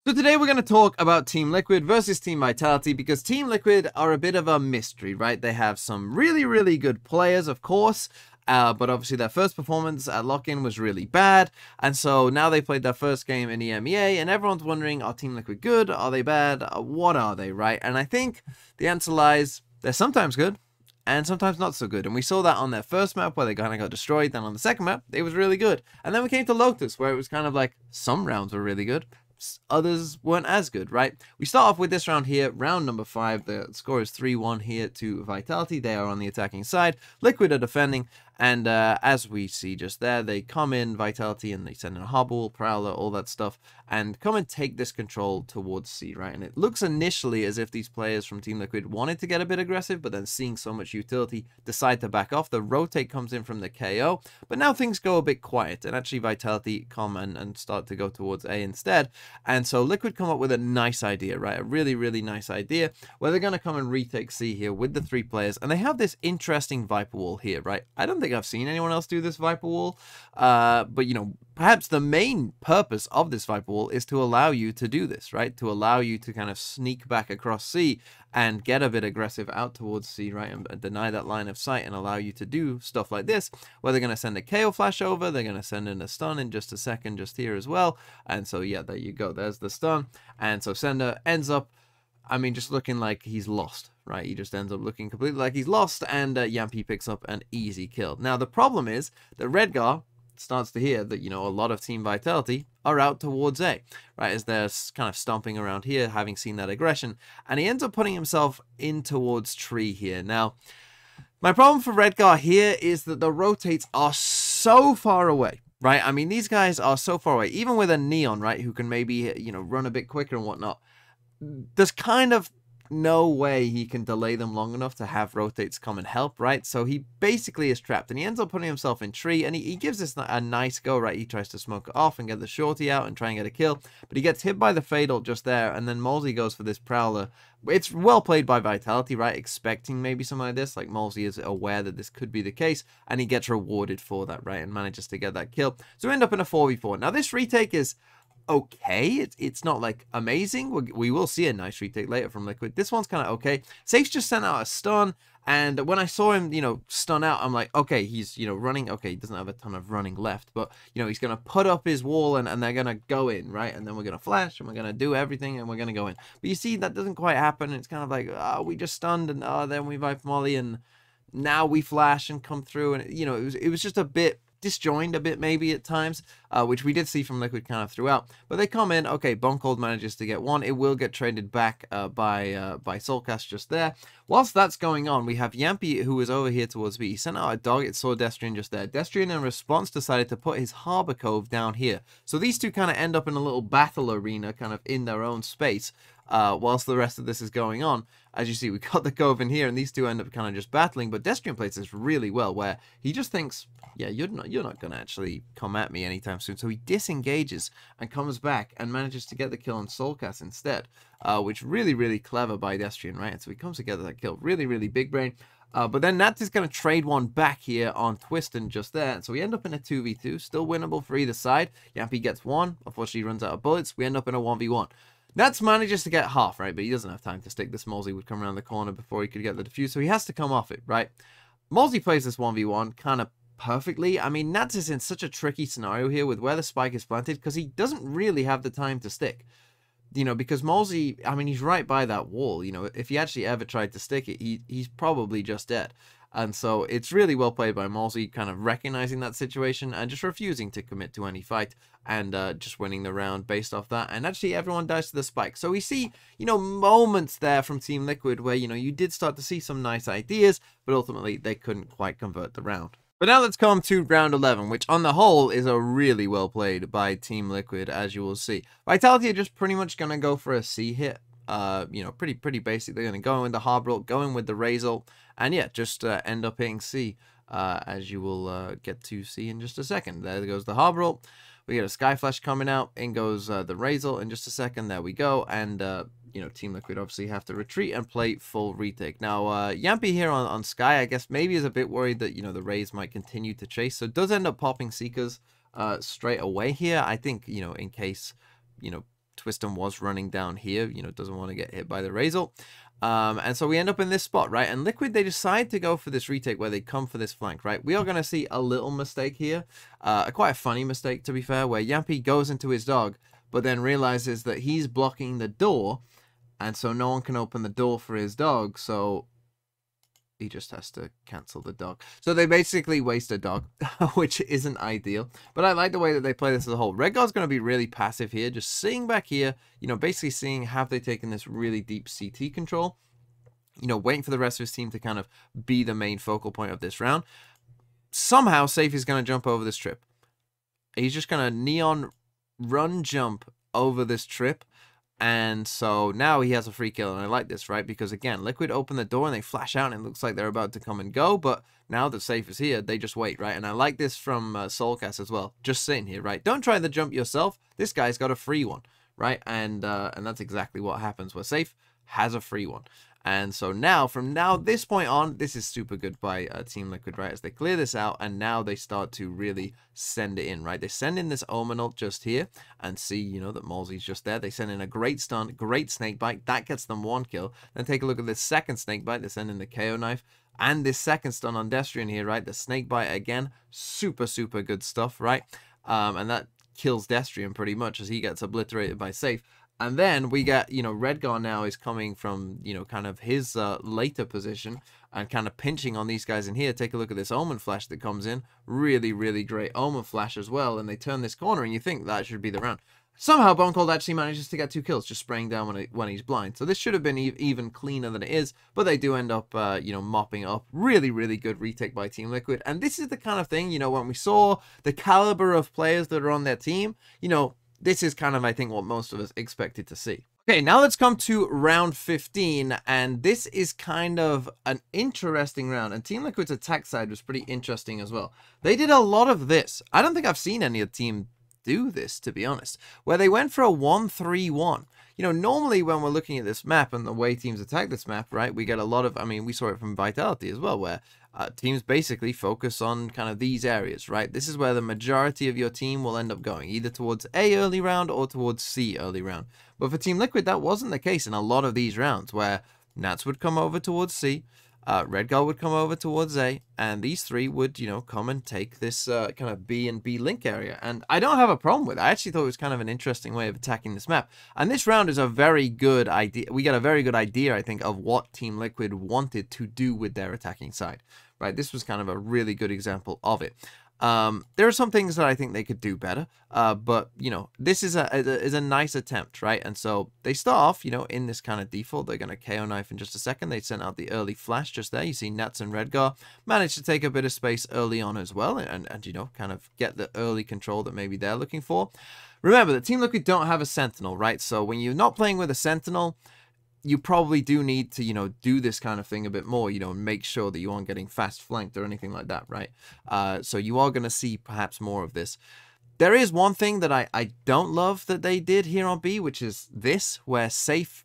So today we're going to talk about Team Liquid versus Team Vitality because Team Liquid are a bit of a mystery, right? They have some really good players, of course, but obviously their first performance at Lock-In was really bad, and so now they played their first game in EMEA, and everyone's wondering, are Team Liquid good? Are they bad? What are they, right? And I think the answer lies, they're sometimes good, and sometimes not so good. And we saw that on their first map where they kind of got destroyed. Then on the second map, it was really good. And then we came to Lotus where it was kind of like some rounds were really good, others weren't as good, right? We start off with this round here, round number 5. The score is 3-1 here to Vitality. They are on the attacking side. Liquid are defending. And as we see just there, they come in, Vitality, and they send in a Hobble, Prowler, all that stuff, and come and take this control towards C, right? And it looks initially as if these players from Team Liquid wanted to get a bit aggressive, but then seeing so much utility, decide to back off. The rotate comes in from the KO, but now things go a bit quiet, and actually Vitality come and start to go towards A instead. And so Liquid come up with a nice idea, right? A really nice idea, where they're going to come and retake C here with the 3 players, and they have this interesting Viper Wall here, right? I don't think I've seen anyone else do this Viper Wall, but you know, perhaps the main purpose of this Viper Wall is to allow you to do this, right? To allow you to kind of sneak back across C and get a bit aggressive out towards C, right? And deny that line of sight and allow you to do stuff like this, where they're going to send a KO flash over, they're going to send in a stun in just a second just here as well. And so, yeah, there you go. There's the stun. And so Sender ends up, I mean, just looking like he's lost, right? He just ends up looking completely like he's lost, and Yampy picks up an easy kill. Now, the problem is that Redgar starts to hear that, you know, a lot of Team Vitality are out towards A, right? As they're kind of stomping around here, having seen that aggression, and he ends up putting himself in towards Tree here. Now, my problem for Redgar here is that the rotates are so far away, right? I mean, these guys are so far away, even with a Neon, right, who can maybe, you know, run a bit quicker and whatnot. There's kind of no way he can delay them long enough to have rotates come and help, right? So he basically is trapped, and he ends up putting himself in tree, and he gives this a nice go, right? He tries to smoke it off and get the shorty out and try and get a kill, but he gets hit by the fatal just there, and then Molzy goes for this Prowler. It's well played by Vitality, right? Expecting maybe something like this, like Molzy is aware that this could be the case, and he gets rewarded for that, right? And manages to get that kill. So we end up in a 4v4. Now this retake is okay. It's not like amazing. We will see a nice retake later from Liquid. This one's kind of okay. Safe's just sent out a stun, and when I saw him, you know, stun out, I'm like, okay, he's, you know, running. Okay, he doesn't have a ton of running left, but, you know, he's going to put up his wall, and they're going to go in, right? And then we're going to flash, and we're going to do everything, and we're going to go in. But you see, that doesn't quite happen. It's kind of like, oh, we just stunned, and then we Viper Molly, and now we flash and come through, and, you know, it was just a bit disjoined a bit maybe at times, which we did see from Liquid kind of throughout. But they come in, okay, Buncold manages to get one. It will get traded back by Soulcast just there. Whilst that's going on, we have Yampy, who is over here towards B. He sent out a dog, it saw Destrian just there. Destrian, in response, decided to put his Harbor Cove down here. So these two kind of end up in a little battle arena, kind of in their own space, whilst the rest of this is going on. As you see, we got the Cove in here, and these two end up kind of just battling, but Destrian plays this really well, where he just thinks, yeah, you're not going to actually come at me anytime soon. So he disengages and comes back and manages to get the kill on Soulcast instead, which really clever by Destrian, right? And so he comes to get that kill. Really big brain. But then Nats is going to trade one back here on Twiston just there. And so we end up in a 2v2, still winnable for either side. Yampy gets one. Unfortunately, he runs out of bullets. We end up in a 1v1. Nats manages to get half, right? But he doesn't have time to stick. This Molzy would come around the corner before he could get the defuse. So he has to come off it, right? Molzy plays this 1v1 kind of perfectly. I mean, Nats is in such a tricky scenario here with where the spike is planted, because he doesn't really have the time to stick. You know, because Molzy, I mean, he's right by that wall. You know, if he actually ever tried to stick it, he's probably just dead. And so it's really well played by Molzy, kind of recognizing that situation and just refusing to commit to any fight, and just winning the round based off that. And actually everyone dies to the spike. So we see, you know, moments there from Team Liquid where, you know, you did start to see some nice ideas, but ultimately they couldn't quite convert the round. But now let's come to round 11, which on the whole is a really well played by Team Liquid, as you will see. Vitality are just pretty much going to go for a C hit. You know, pretty basic. They're going to go in with the Harbor, go in with the Razor, and yeah, just end up hitting C, as you will get to see in just a second. There goes the Harbor. We get a Sky Flash coming out. In goes the Razor in just a second. There we go. And you know, Team Liquid obviously have to retreat and play full retake. Now, Yampy here on Sky, I guess maybe is a bit worried that, you know, the Rays might continue to chase. So does end up popping Seekers straight away here. I think, you know, in case, you know, Twiston was running down here, you know, doesn't want to get hit by the Razor. And so we end up in this spot, right? And Liquid, they decide to go for this retake where they come for this flank, right? We are going to see a little mistake here, quite a funny mistake, to be fair, where Yampy goes into his dog, but then realizes that he's blocking the door, and so no one can open the door for his dog, so he just has to cancel the dog. So they basically waste a dog, which isn't ideal. But I like the way that they play this as a whole. Redguard's going to be really passive here, just sitting back here, you know, basically seeing have they taken this really deep CT control, you know, waiting for the rest of his team to kind of be the main focal point of this round. Somehow, Safe is going to jump over this trip. He's just going to neon run jump over this trip. And so now he has a free kill, and I like this, right? Because again, Liquid open the door and they flash out, and it looks like they're about to come and go. But now that Safe is here, they just wait, right? And I like this from Soulcast as well. Just sitting here, right? Don't try the jump yourself. This guy's got a free one, right? And that's exactly what happens where Safe has a free one. And so now, from this point on, this is super good by Team Liquid, right? As they clear this out, and now they start to really send it in, right? They send in this Omen ult just here, and see, you know, that Malzy's just there. They send in a great stun, great snakebite. That gets them 1 kill. Then take a look at this second snakebite. They send in the KO knife, and this second stun on Destrian here, right? The snakebite again, super, super good stuff, right? And that kills Destrian pretty much as he gets obliterated by Safe. And then we get, you know, Redguard now is coming from, you know, kind of his later position and kind of pinching on these guys in here. Take a look at this Omen flash that comes in. Really, really great Omen flash as well. And they turn this corner and you think that should be the round. Somehow Bonecold actually manages to get 2 kills, just spraying down when he's blind. So this should have been even cleaner than it is, but they do end up, you know, mopping up. Really, really good retake by Team Liquid. And this is the kind of thing, you know, when we saw the caliber of players that are on their team, you know, this is kind of, I think, what most of us expected to see. Okay, now let's come to round 15, and this is kind of an interesting round, and Team Liquid's attack side was pretty interesting as well. They did a lot of this. I don't think I've seen any of the team do this, to be honest, where they went for a 1-3-1. You know, normally when we're looking at this map and the way teams attack this map, right, we get a lot of, I mean, we saw it from Vitality as well, where teams basically focus on kind of these areas, right? This is where the majority of your team will end up going, either towards A early round or towards C early round. But for Team Liquid, that wasn't the case in a lot of these rounds, where Nats would come over towards C, Redguard would come over towards A, and these three would, you know, come and take this kind of B and B link area. And I don't have a problem with it. I actually thought it was kind of an interesting way of attacking this map. And this round is a very good idea. We get a very good idea, I think, of what Team Liquid wanted to do with their attacking side, right? This was kind of a really good example of it. There are some things that I think they could do better, but, you know, this is a nice attempt, right? And so they start off, you know, in this kind of default. They're going to KO knife in just a second. They sent out the early flash just there. You see Nats and Redguard managed to take a bit of space early on as well, and you know, kind of get the early control that maybe they're looking for. Remember, the Team Liquid don't have a Sentinel, right? So when you're not playing with a Sentinel, you probably do need to, you know, do this kind of thing a bit more, you know, and make sure that you aren't getting fast flanked or anything like that, right? So you are going to see perhaps more of this. There is one thing that I don't love that they did here on B, which is this, where Safe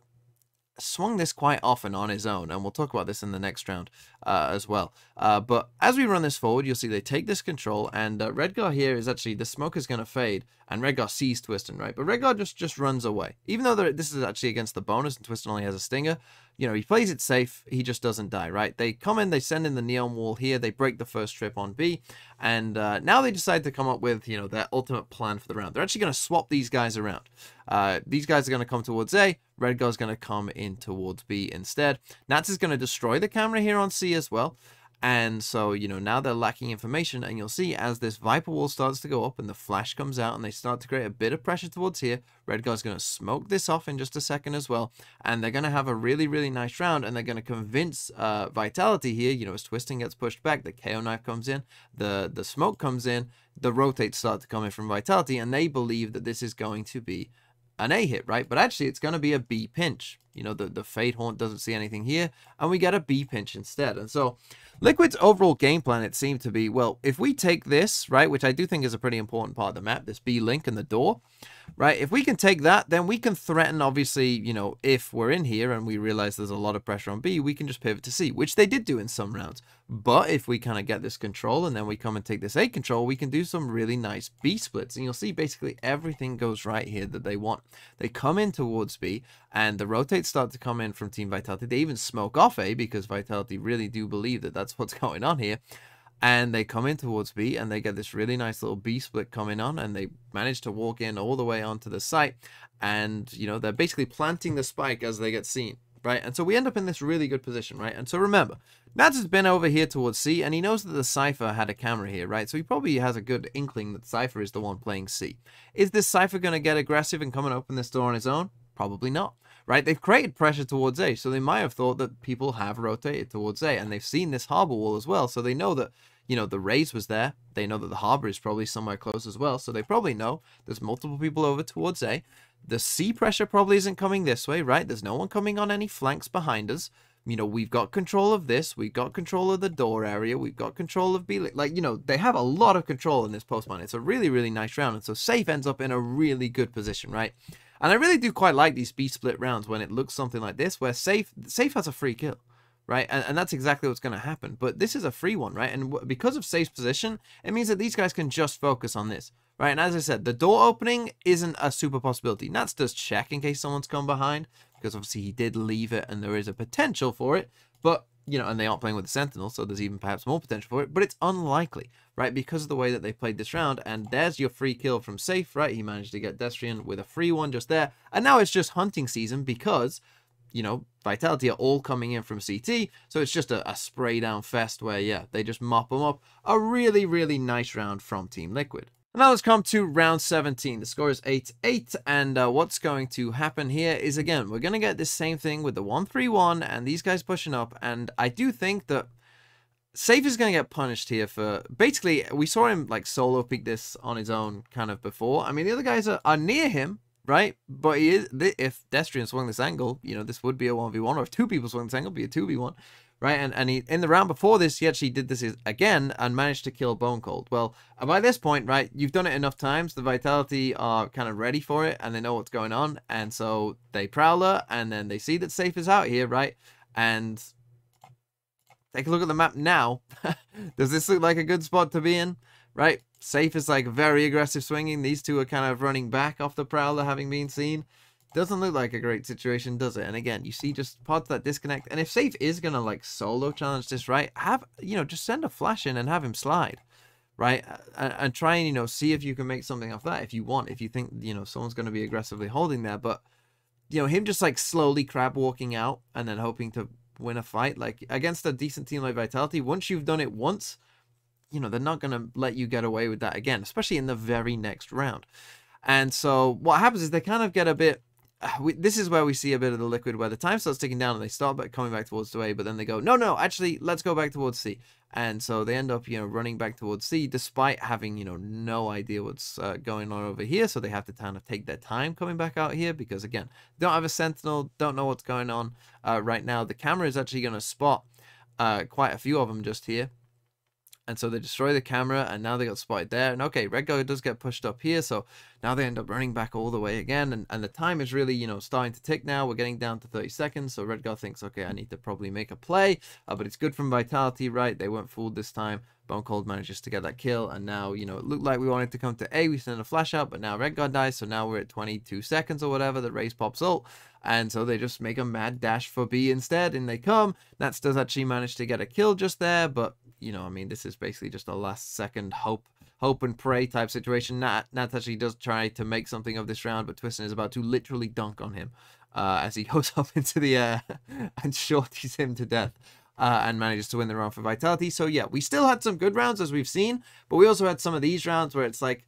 swung this quite often on his own, and we'll talk about this in the next round as well. But as we run this forward, you'll see they take this control, and Redguard here is actually, the smoke is going to fade, and Redguard sees Twiston, right? But Redguard just runs away. Even though this is actually against the bonus, and Twiston only has a stinger, you know, he plays it safe, he just doesn't die, right? They come in, they send in the Neon Wall here, they break the first trip on B, and now they decide to come up with, you know, their ultimate plan for the round. They're actually going to swap these guys around. These guys are going to come towards A, Redguard's going to come in towards B instead. Nats is going to destroy the camera here on C as well. And so, you know, now they're lacking information, and you'll see as this Viper Wall starts to go up and the flash comes out and they start to create a bit of pressure towards here, Redguard's going to smoke this off in just a second as well, and they're going to have a really, really nice round, and they're going to convince Vitality here, you know, as Twiston gets pushed back, the KO knife comes in, the smoke comes in, the rotates start to come in from Vitality, and they believe that this is going to be an A hit, right? But actually, it's going to be a B pinch. you know, the Fate Haunt doesn't see anything here, and we get a B pinch instead. And so Liquid's overall game plan, it seemed to be, well, if we take this, right, which I do think is a pretty important part of the map, this B link and the door, right, if we can take that, then we can threaten, obviously, you know, if we're in here and we realize there's a lot of pressure on B, we can just pivot to C, which they did do in some rounds. But if we kind of get this control and then we come and take this A control, we can do some really nice B splits. And you'll see basically everything goes right here that they want. They come in towards B, and the rotates start to come in from Team Vitality. They even smoke off A, because Vitality really do believe that that's what's going on here. And they come in towards B, and they get this really nice little B split coming on, and they manage to walk in all the way onto the site. And, you know, they're basically planting the spike as they get seen, right? And so we end up in this really good position, right? And so remember, Nats has been over here towards C, and he knows that the Cypher had a camera here, right? So he probably has a good inkling that Cypher is the one playing C. Is this Cypher going to get aggressive and come and open this door on his own? Probably not, right? They've created pressure towards A, so they might have thought that people have rotated towards A, and they've seen this harbor wall as well, so they know that, you know, the raise was there. They know that the harbor is probably somewhere close as well, so they probably know there's multiple people over towards A. The C pressure probably isn't coming this way, right? There's no one coming on any flanks behind us. You know, we've got control of this. We've got control of the door area. We've got control of B. Like, you know, they have a lot of control in this postmine. It's a really, really nice round. And so Safe ends up in a really good position, right? And I really do quite like these B split rounds when it looks something like this, where Safe has a free kill, right? And that's exactly what's going to happen. But this is a free one, right? And because of Safe's position, it means that these guys can just focus on this, right? And as I said, the door opening isn't a super possibility. Nats does check in case someone's come behind, because obviously he did leave it and there is a potential for it. But, you know, and they aren't playing with the Sentinel, so there's even perhaps more potential for it. But it's unlikely, right? Because of the way that they played this round. And there's your free kill from Safe, right? He managed to get Destrian with a free one just there. And now it's just hunting season because, you know, Vitality are all coming in from CT, so it's just a spray down fest where, yeah, they just mop them up. A really, really nice round from Team Liquid. And now let's come to round 17. The score is 8-8, and what's going to happen here is, again, we're going to get this same thing with the 1-3-1 and these guys pushing up, and I do think that Safe is going to get punished here for, basically, we saw him, like, solo peek this on his own kind of before. I mean, the other guys are near him, right? But he is, if Destrian swung this angle, you know, this would be a 1v1, or if two people swung this angle, it'd be a 2v1, right? And he, in the round before this, he actually did this again and managed to kill Bone Cold. Well, by this point, right, you've done it enough times, the Vitality are kind of ready for it, and they know what's going on, and so they Prowler, and then they see that Safe is out here, right? And take a look at the map now. Does this look like a good spot to be in? Right? Safe is like very aggressive swinging. These two are kind of running back off the Prowler having been seen. Doesn't look like a great situation, does it? And again, you see just pods that disconnect. And if Safe is going to like solo challenge this, right? Have, you know, just send a flash in and have him slide, right? And try and, you know, see if you can make something off that if you want. If you think, you know, someone's going to be aggressively holding there. But, you know, him just like slowly crab walking out and then hoping to win a fight, like against a decent team like Vitality, once you've done it once, you know, they're not going to let you get away with that again, especially in the very next round. And so what happens is they kind of get a bit, this is where we see a bit of the Liquid, where the time starts ticking down and they start coming back towards the A, but then they go, no, actually, let's go back towards C. And so they end up, you know, running back towards C, despite having, you know, no idea what's going on over here. So they have to kind of take their time coming back out here because, again, don't have a Sentinel, don't know what's going on right now. The camera is actually going to spot quite a few of them just here. And so they destroy the camera, and now they got spotted there. And okay, Red Guy does get pushed up here, so now they end up running back all the way again. And the time is really, you know, starting to tick now. We're getting down to 30 seconds, so Red Guy thinks, okay, I need to probably make a play. But it's good from Vitality, right? They weren't fooled this time. Bone Cold manages to get that kill, and now, you know, it looked like we wanted to come to A. We send a flash out, but now Red Guy dies, so now we're at 22 seconds or whatever. The Raze pops ult, and so they just make a mad dash for B instead, and they come. Nats does actually manage to get a kill just there, but, you know, I mean, this is basically just a last second hope and pray type situation. Nats actually does try to make something of this round, but Twiston is about to literally dunk on him as he goes up into the air and shorties him to death. And manages to win the round for Vitality. So yeah, we still had some good rounds as we've seen, but we also had some of these rounds where it's like,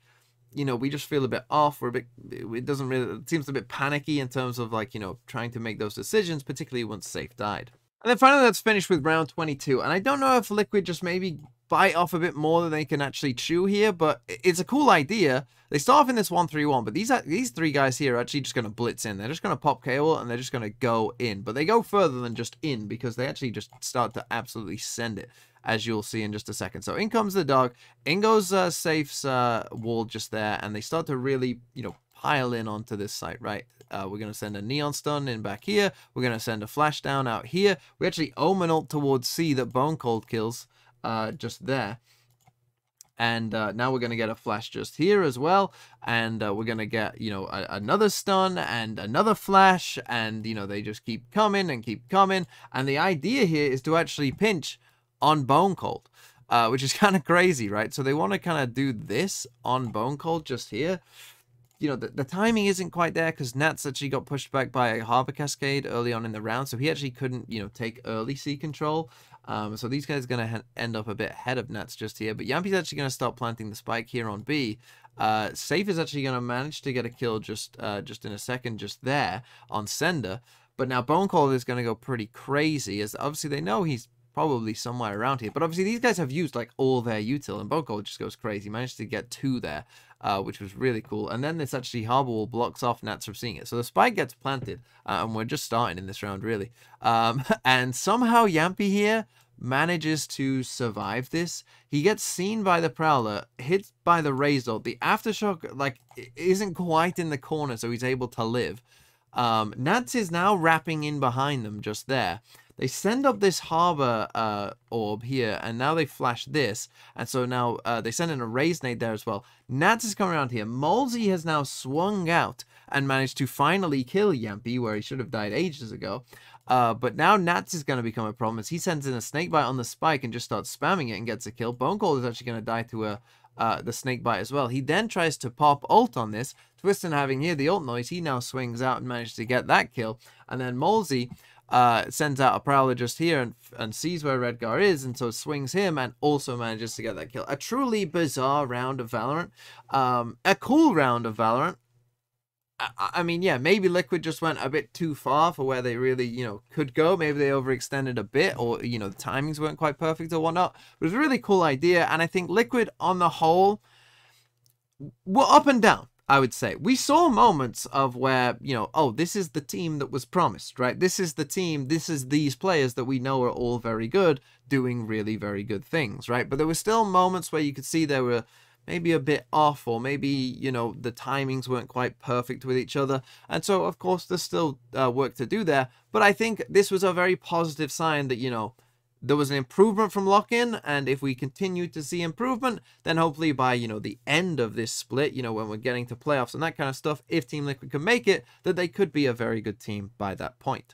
you know, we just feel a bit off. We're a bit, it seems a bit panicky in terms of like, you know, trying to make those decisions, particularly once Safe died. And then finally, let's finish with round 22. And I don't know if Liquid just maybe bite off a bit more than they can actually chew here, but it's a cool idea. They start off in this 1-3-1, but these three guys here are actually just going to blitz in. They're just going to pop KO and they're just going to go in. But they go further than just in because they actually just start to absolutely send it, as you'll see in just a second. So in comes the dog. In goes Safe's wall just there, and they start to really, you know, pile in onto this site, right? We're going to send a Neon Stun in back here. We're going to send a Flash down out here. We actually Omen ult towards C that Bone Cold kills just there. And now we're going to get a Flash just here as well. And we're going to get, you know, another stun and another Flash. And, you know, they just keep coming and keep coming. And the idea here is to actually pinch on Bone Cold, which is kind of crazy, right? So they want to kind of do this on Bone Cold just here. You know, the timing isn't quite there because Nats actually got pushed back by a Harbor Cascade early on in the round. So he actually couldn't, you know, take early C control. So these guys are going to end up a bit ahead of Nats just here. But Yampi's actually going to start planting the spike here on B. Safe is actually going to manage to get a kill just in a second just there on Sender. But now Bone Cold is going to go pretty crazy, as obviously they know he's probably somewhere around here. But obviously these guys have used like all their util, and Bone Cold just goes crazy. Managed to get 2 there, which was really cool. And then this actually Harbor Wall blocks off Nats from seeing it. So the spike gets planted, and we're just starting in this round, really. And somehow Yampi here manages to survive this. He gets seen by the Prowler, hit by the Razor. The Aftershock, like, isn't quite in the corner, so he's able to live. Nats is now wrapping in behind them just there. They send up this Harbor orb here, and now they flash this. And so now they send in a Raise Nade there as well. Nats is coming around here. Molzy has now swung out and managed to finally kill Yampi, where he should have died ages ago. But now Nats is going to become a problem as he sends in a Snakebite on the spike and just starts spamming it and gets a kill. Bone Cold is actually going to die to the Snakebite as well. He then tries to pop ult on this. Twiston having here the ult noise, he now swings out and manages to get that kill. And then Molzy sends out a Prowler just here and sees where Redgar is, and so swings him and also manages to get that kill. A truly bizarre round of Valorant. A cool round of Valorant. I mean, yeah, maybe Liquid just went a bit too far for where they really, you know, could go. Maybe they overextended a bit, or, you know, the timings weren't quite perfect or whatnot. But it was a really cool idea, and I think Liquid on the whole were up and down, I would say. We saw moments of where, you know, oh, this is the team that was promised, right? This is the team, this is these players that we know are all very good, doing really very good things, right? But there were still moments where you could see they were maybe a bit off, or maybe, you know, the timings weren't quite perfect with each other. And so, of course, there's still work to do there. But I think this was a very positive sign that, you know, there was an improvement from Lock-In, and if we continue to see improvement, then hopefully by, you know, the end of this split, you know, when we're getting to playoffs and that kind of stuff, if Team Liquid can make it, that they could be a very good team by that point.